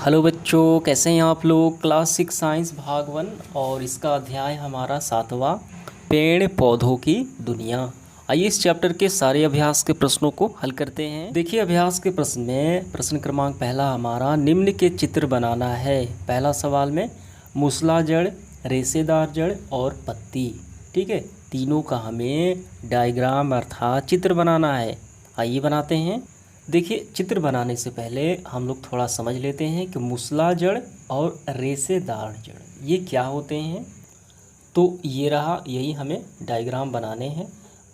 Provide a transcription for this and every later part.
Hello बच्चों, कैसे हैं आप लोग। क्लास 6 साइंस भाग 1 और इसका अध्याय हमारा 7वां, पेड़ पौधों की दुनिया। आइए इस चैप्टर के सारे अभ्यास के प्रश्नों को हल करते हैं। देखिए अभ्यास के प्रश्न में प्रश्न क्रमांक पहला हमारा निम्न के चित्र बनाना है। पहला सवाल में मूसला जड़, रेशेदार जड़ और पत्ती, ठीक है, तीनों का हमें डायग्राम अर्थात चित्र बनाना है। आइए बनाते हैं। देखिए चित्र बनाने से पहले हम लोग थोड़ा समझ लेते हैं कि मूसला जड़ और रेशेदार जड़ ये क्या होते हैं। तो ये रहा, यही हमें डायग्राम बनाने हैं,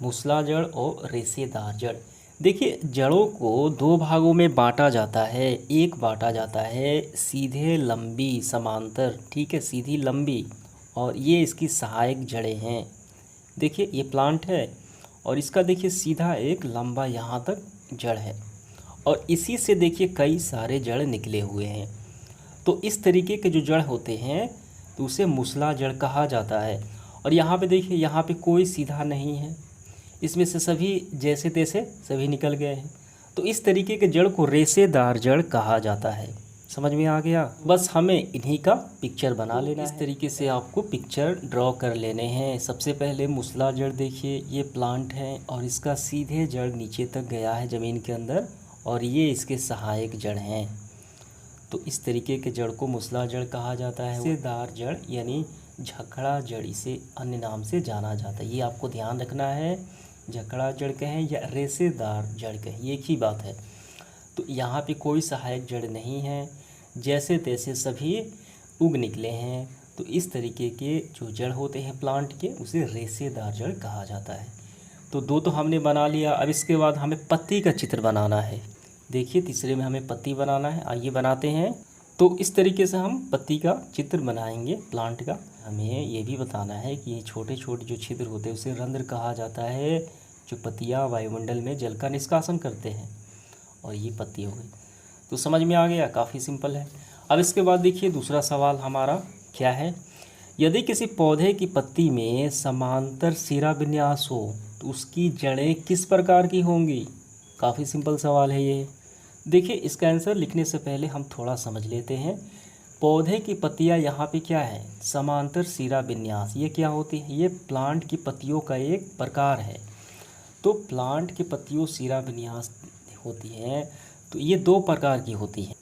मूसला जड़ और रेशेदार जड़। देखिए जड़ों को दो भागों में बांटा जाता है। एक बांटा जाता है सीधे लंबी समांतर, ठीक है, सीधी लंबी, और ये इसकी सहायक जड़ें हैं। देखिए ये प्लांट है और इसका देखिए सीधा एक लंबा यहाँ तक जड़ है और इसी से देखिए कई सारे जड़ निकले हुए हैं। तो इस तरीके के जो जड़ होते हैं तो उसे मूसला जड़ कहा जाता है। और यहाँ पे देखिए, यहाँ पे कोई सीधा नहीं है, इसमें से सभी जैसे तैसे सभी निकल गए हैं। तो इस तरीके के जड़ को रेशेदार जड़ कहा जाता है। समझ में आ गया। बस हमें इन्हीं का पिक्चर बना लेना है। इस तरीके से आपको पिक्चर ड्रॉ कर लेने हैं। सबसे पहले मूसला जड़ देखिए, ये प्लांट है और इसका सीधे जड़ नीचे तक गया है ज़मीन के अंदर और ये इसके सहायक जड़ हैं। तो इस तरीके के जड़ को मूसला जड़ कहा जाता है। रेशेदार जड़ यानी झखड़ा जड़ इसे अन्य नाम से जाना जाता है। ये आपको ध्यान रखना है, झखड़ा जड़ कहें या रेशेदार जड़ कहें एक ही बात है। तो यहाँ पे कोई सहायक जड़ नहीं है, जैसे तैसे सभी उग निकले हैं। तो इस तरीके के जो जड़ होते हैं प्लांट के उसे रेशेदार जड़ कहा जाता है। तो दो तो हमने बना लिया। अब इसके बाद हमें पत्ती का चित्र बनाना है। देखिए तीसरे में हमें पत्ती बनाना है। आइए बनाते हैं। तो इस तरीके से हम पत्ती का चित्र बनाएंगे प्लांट का। हमें ये भी बताना है कि ये छोटे छोटे जो छिद्र होते हैं उसे रंध्र कहा जाता है, जो पत्तियाँ वायुमंडल में जल का निष्कासन करते हैं। और ये पत्ती हो गई। तो समझ में आ गया, काफ़ी सिंपल है। अब इसके बाद देखिए दूसरा सवाल हमारा क्या है। यदि किसी पौधे की पत्ती में समांतर सिरा विन्यास हो तो उसकी जड़ें किस प्रकार की होंगी। काफ़ी सिंपल सवाल है ये। देखिए इसका आंसर लिखने से पहले हम थोड़ा समझ लेते हैं। पौधे की पत्तियां यहाँ पे क्या है, समांतर सिरा विन्यास। ये क्या होती है, ये प्लांट की पत्तियों का एक प्रकार है। तो प्लांट की पत्तियों सिरा विन्यास होती हैं तो ये दो प्रकार की होती हैं,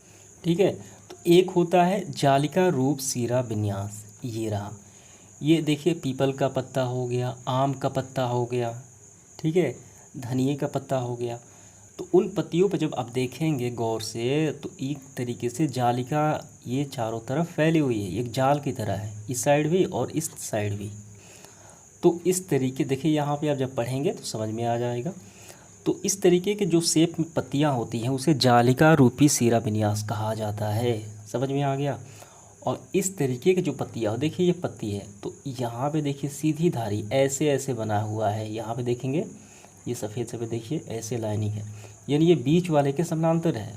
ठीक है। तो एक होता है जालिका रूप सिरा विन्यास, ये रहा। ये देखिए पीपल का पत्ता हो गया, आम का पत्ता हो गया, ठीक है, धनिए का पत्ता हो गया। तो उन पत्तियों पर जब आप देखेंगे गौर से तो एक तरीके से जालिका ये चारों तरफ फैली हुई है, एक जाल की तरह है, इस साइड भी और इस साइड भी। तो इस तरीके देखिए यहाँ पे आप जब पढ़ेंगे तो समझ में आ जाएगा। तो इस तरीके के जो शेप में पत्तियाँ होती हैं उसे जालिका रूपी सिरा विन्यास कहा जाता है। समझ में आ गया। और इस तरीके की जो पत्तियाँ, देखिए ये पत्ती है तो यहाँ पे देखिए सीधी धारी ऐसे ऐसे बना हुआ है। यहाँ पे देखेंगे ये सफ़ेद सफ़ेद देखिए ऐसे लाइनिंग है, यानी ये बीच वाले के समानांतर है।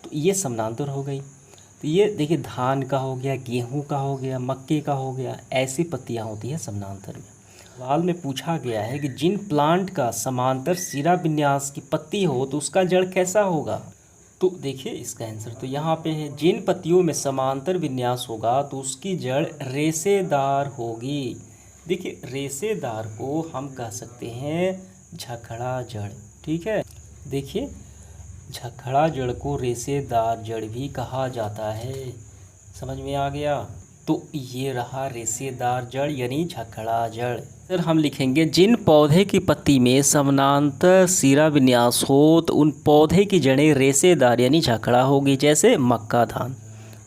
तो ये समानांतर हो गई। तो ये देखिए धान का हो गया, गेहूं का हो गया, मक्के का हो गया, ऐसी पत्तियां होती हैं समानांतर में। सवाल में पूछा गया है कि जिन प्लांट का समांतर सिरा विन्यास की पत्ती हो तो उसका जड़ कैसा होगा। तो देखिए इसका आंसर तो यहाँ पे है, जिन पत्तियों में समांतर विन्यास होगा तो उसकी जड़ रेशेदार होगी। देखिए रेशेदार को हम कह सकते हैं झखड़ा जड़, ठीक है। देखिए झखड़ा जड़ को रेशेदार जड़ भी कहा जाता है। समझ में आ गया। तो ये रहा रेशेदार जड़ यानी झखड़ा जड़। फिर हम लिखेंगे जिन पौधे की पत्ती में समानांतर सिरा विन्यास हो तो उन पौधे की जड़ें रेशेदार यानी झखड़ा होगी, जैसे मक्का, धान।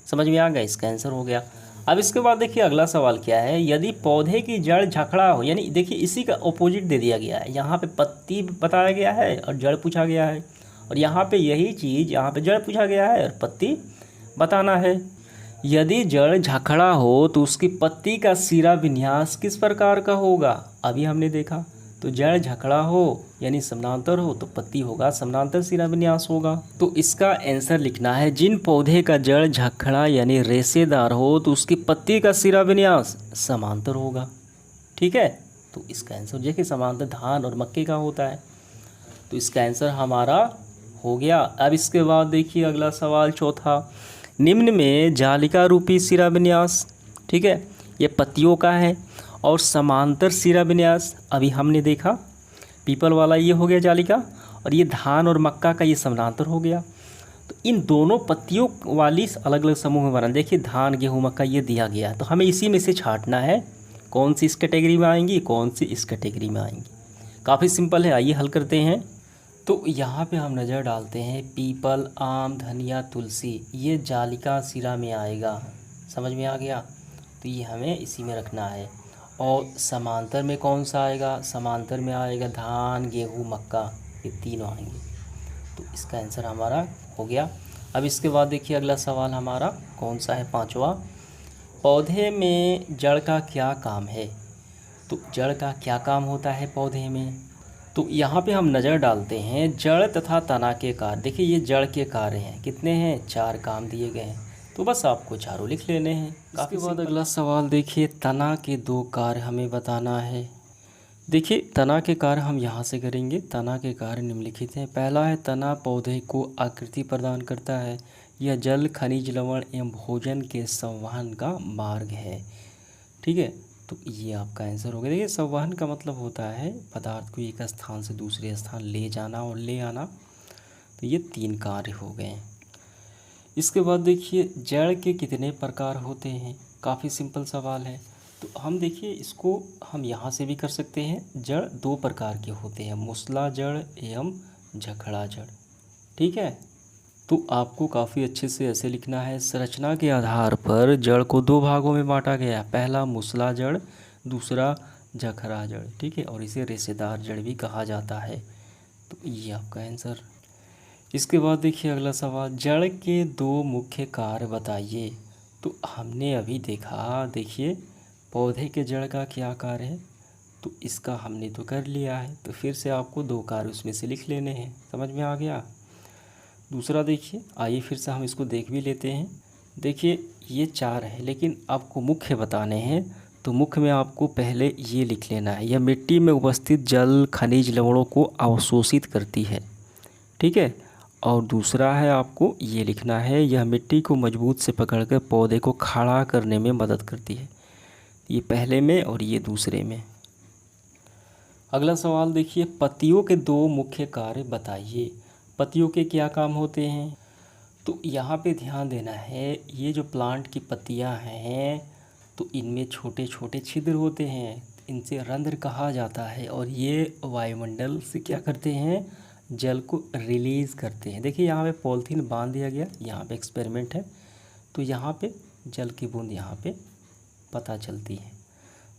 समझ में आ गया, इसका आंसर हो गया। अब इसके बाद देखिए अगला सवाल क्या है। यदि पौधे की जड़ झखड़ा हो, यानी देखिए इसी का ऑपोजिट दे दिया गया है। यहाँ पे पत्ती बताया गया है और जड़ पूछा गया है, और यहाँ पे यही चीज़ यहाँ पे जड़ पूछा गया है और पत्ती बताना है। यदि जड़ झखड़ा हो तो उसकी पत्ती का सिरा विन्यास किस प्रकार का होगा। अभी हमने देखा तो जड़ झखड़ा हो यानी समानांतर हो तो पत्ती होगा समानांतर सिरा विन्यास होगा। तो इसका आंसर लिखना है जिन पौधे का जड़ झखड़ा यानी रेशेदार हो तो उसकी पत्ती का सिरा विन्यास समांतर होगा, ठीक है। तो इसका आंसर देखिए समांतर धान और मक्के का होता है। तो इसका आंसर हमारा हो गया। अब इसके बाद देखिए अगला सवाल चौथा, निम्न में जालिका रूपी सिरा विन्यास, ठीक है, ये पत्तियों का है, और समांतर सिरा विन्यास अभी हमने देखा, पीपल वाला ये हो गया जालिका, और ये धान और मक्का का ये समानांतर हो गया। तो इन दोनों पत्तियों वाली अलग अलग समूह में बना, देखिए धान गेहूँ मक्का ये दिया गया है, तो हमें इसी में से छांटना है कौन सी इस कैटेगरी में आएंगी, कौन सी इस कैटेगरी में आएंगी। काफ़ी सिंपल है, आइए हल करते हैं। तो यहाँ पे हम नज़र डालते हैं पीपल, आम, धनिया, तुलसी, ये जालिका सिरा में आएगा, समझ में आ गया। तो ये हमें इसी में रखना है। और समांतर में कौन सा आएगा, समांतर में आएगा धान, गेहूँ, मक्का, ये तीनों आएंगे। तो इसका आंसर हमारा हो गया। अब इसके बाद देखिए अगला सवाल हमारा कौन सा है, 5वां। पौधे में जड़ का क्या काम है। तो जड़ का क्या काम होता है पौधे में, तो यहाँ पे हम नज़र डालते हैं जड़ तथा तना के कार्य। देखिए ये जड़ के कार्य हैं, कितने हैं, 4 काम दिए गए हैं, तो बस आपको चारों लिख लेने हैं। इसके बाद अगला सवाल देखिए, तना के 2 कार्य हमें बताना है। देखिए तना के कार्य हम यहाँ से करेंगे। तना के कार्य निम्नलिखित हैं। पहला है, तना पौधे को आकृति प्रदान करता है, यह जल, खनिज, लवण एवं भोजन के संवहन का मार्ग है, ठीक है। तो ये आपका आंसर हो गया। देखिए संवहन का मतलब होता है पदार्थ को एक स्थान से दूसरे स्थान ले जाना और ले आना। तो ये 3 कार्य हो गए। इसके बाद देखिए जड़ के कितने प्रकार होते हैं, काफ़ी सिंपल सवाल है। तो हम देखिए इसको हम यहाँ से भी कर सकते हैं। जड़ 2 प्रकार के होते हैं, मूसला जड़ एवं झखड़ा जड़, ठीक है। तो आपको काफ़ी अच्छे से ऐसे लिखना है। संरचना के आधार पर जड़ को 2 भागों में बांटा गया, पहला मूसला जड़, दूसरा झखरा जड़, ठीक है, और इसे रेशेदार जड़ भी कहा जाता है। तो ये आपका आंसर। इसके बाद देखिए अगला सवाल, जड़ के 2 मुख्य कार्य बताइए। तो हमने अभी देखा, देखिए पौधे के जड़ का क्या कार्य है, तो इसका हमने तो कर लिया है, तो फिर से आपको 2 कार्य उसमें से लिख लेने हैं, समझ में आ गया। दूसरा देखिए, आइए फिर से हम इसको देख भी लेते हैं। देखिए ये 4 है, लेकिन आपको मुख्य बताने हैं, तो मुख्य में आपको पहले ये लिख लेना है, यह मिट्टी में उपस्थित जल, खनिज, लवणों को अवशोषित करती है, ठीक है। और दूसरा है आपको ये लिखना है, यह मिट्टी को मजबूत से पकड़कर पौधे को खड़ा करने में मदद करती है। ये पहले में और ये दूसरे में। अगला सवाल देखिए, पत्तियों के 2 मुख्य कार्य बताइए। पत्तियों के क्या काम होते हैं, तो यहाँ पे ध्यान देना है, ये जो प्लांट की पत्तियाँ हैं तो इनमें छोटे छोटे छिद्र होते हैं, इनसे रंध्र कहा जाता है, और ये वायुमंडल से क्या करते हैं, जल को रिलीज़ करते हैं। देखिए यहाँ पे पॉलीथीन बांध दिया गया, यहाँ पे एक्सपेरिमेंट है, तो यहाँ पे जल की बूंद यहाँ पे पता चलती है।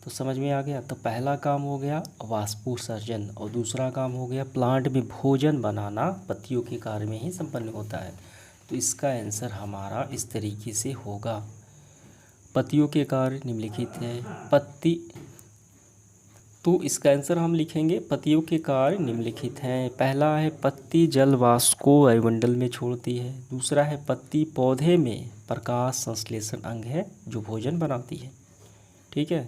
तो समझ में आ गया। तो पहला काम हो गया वाष्पोत्सर्जन, और दूसरा काम हो गया प्लांट में भोजन बनाना, पत्तियों के कार्य में ही संपन्न होता है। तो इसका आंसर हमारा इस तरीके से होगा। पत्तियों के कार्य निम्नलिखित है। पत्ती, तो इसका आंसर हम लिखेंगे, पत्तियों के कार्य निम्नलिखित हैं। पहला है पत्ती जल वाष्प को वायुमंडल में छोड़ती है। दूसरा है पत्ती पौधे में प्रकाश संश्लेषण अंग है जो भोजन बनाती है, ठीक है।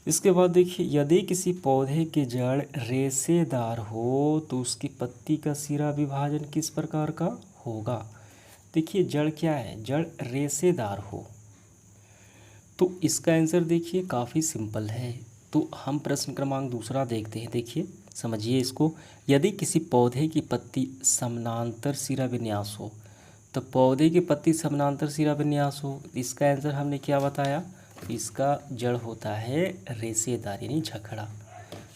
इसके बाद देखिए, यदि किसी पौधे के जड़ रेशेदार हो तो उसकी पत्ती का सिरा विभाजन किस प्रकार का होगा। देखिए जड़ क्या है, जड़ रेशेदार हो, तो इसका आंसर देखिए काफ़ी सिंपल है। तो हम प्रश्न क्रमांक दूसरा देखते हैं। देखिए समझिए इसको, यदि किसी पौधे की पत्ती समानांतर सिरा विन्यास हो, तो पौधे की पत्ती समानांतर सिरा विन्यास हो, इसका आंसर हमने क्या बताया, इसका जड़ होता है रेशेदार यानी झखड़ा।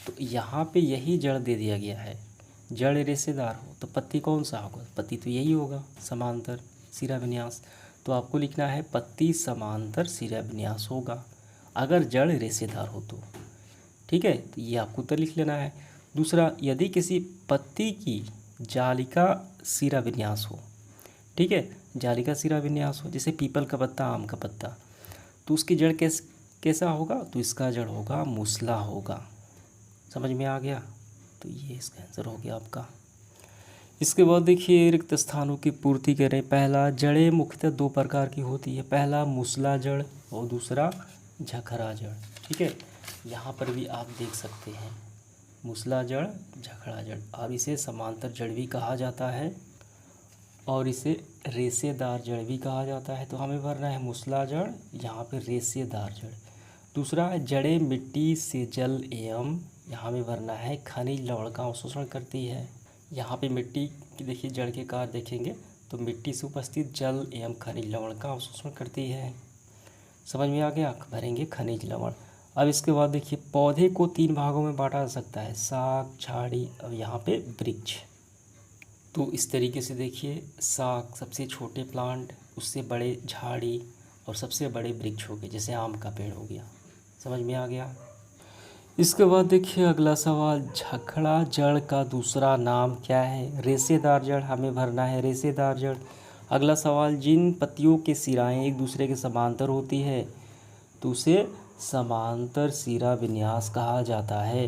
तो यहाँ पे यही जड़ दे दिया गया है, जड़ रेशेदार हो तो पत्ती कौन सा होगा, पत्ती तो यही होगा समांतर सिरा विन्यास। तो आपको लिखना है पत्ती समांतर सिरा विन्यास होगा अगर जड़ रेशेदार हो तो, ठीक है। तो ये आपको उत्तर लिख लेना है। दूसरा, यदि किसी पत्ती की जालिका सिरा विन्यास हो, ठीक है, जालिका सिरा विन्यास हो, जैसे पीपल का पत्ता, आम का पत्ता, तो उसकी जड़ कैसा होगा, तो इसका जड़ होगा मूसला होगा, समझ में आ गया। तो ये इसका आंसर हो गया आपका। इसके बाद देखिए रिक्त स्थानों की पूर्ति करें। पहला, जड़ें मुख्यतः 2 प्रकार की होती है, पहला मूसला जड़ और दूसरा झखरा जड़, ठीक है। यहाँ पर भी आप देख सकते हैं मूसला जड़, झखरा जड़, और इसे समांतर जड़ भी कहा जाता है। और इसे रेशेदार जड़ भी कहा जाता है। तो हमें भरना है मूसला जड़, यहाँ पे रेशेदार जड़। दूसरा है जड़ें मिट्टी से जल एवं, यहाँ में भरना है खनिज लवण का अवशोषण करती है। यहाँ पे मिट्टी की देखिए जड़ के कार्य देखेंगे तो मिट्टी से उपस्थित जल एवं खनिज लवण का अवशोषण करती है। समझ में आ गया, भरेंगे खनिज लवण। अब इसके बाद देखिए पौधे को 3 भागों में बांटा जा सकता है, शाख, झाड़ी और यहाँ पे वृक्ष। तो इस तरीके से देखिए शाख सबसे छोटे प्लांट, उससे बड़े झाड़ी और सबसे बड़े वृक्ष हो गए, जैसे आम का पेड़ हो गया। समझ में आ गया। इसके बाद देखिए अगला सवाल, झखड़ा जड़ का दूसरा नाम क्या है? रेशेदार जड़, हमें भरना है रेशेदार जड़। अगला सवाल, जिन पत्तियों के सिराएं एक दूसरे के समांतर होती है तो उसे समांतर सिरा विन्यास कहा जाता है।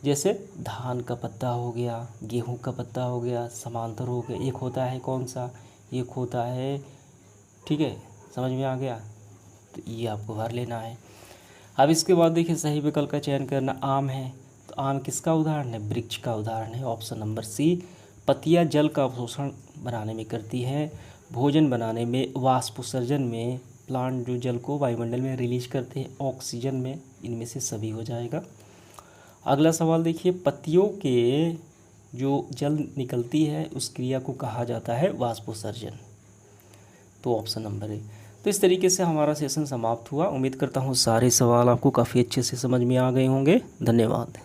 जैसे धान का पत्ता हो गया, गेहूं का पत्ता हो गया, समांतर हो गया। एक होता है कौन सा? एक होता है, ठीक है, समझ में आ गया। तो ये आपको भर लेना है। अब इसके बाद देखिए सही विकल्प का चयन करना। आम है तो आम किसका उदाहरण है? वृक्ष का उदाहरण है, ऑप्शन नंबर सी। पत्तियां जल का अवशोषण बनाने में करती हैं, भोजन बनाने में, वाष्पोत्सर्जन में, प्लांट जो जल को वायुमंडल में रिलीज करते हैं, ऑक्सीजन में, इनमें से सभी हो जाएगा। अगला सवाल देखिए, पत्तियों के जो जल निकलती है उस क्रिया को कहा जाता है वाष्पोत्सर्जन। तो ऑप्शन नंबर ए। तो इस तरीके से हमारा सेशन समाप्त हुआ। उम्मीद करता हूँ सारे सवाल आपको काफ़ी अच्छे से समझ में आ गए होंगे। धन्यवाद।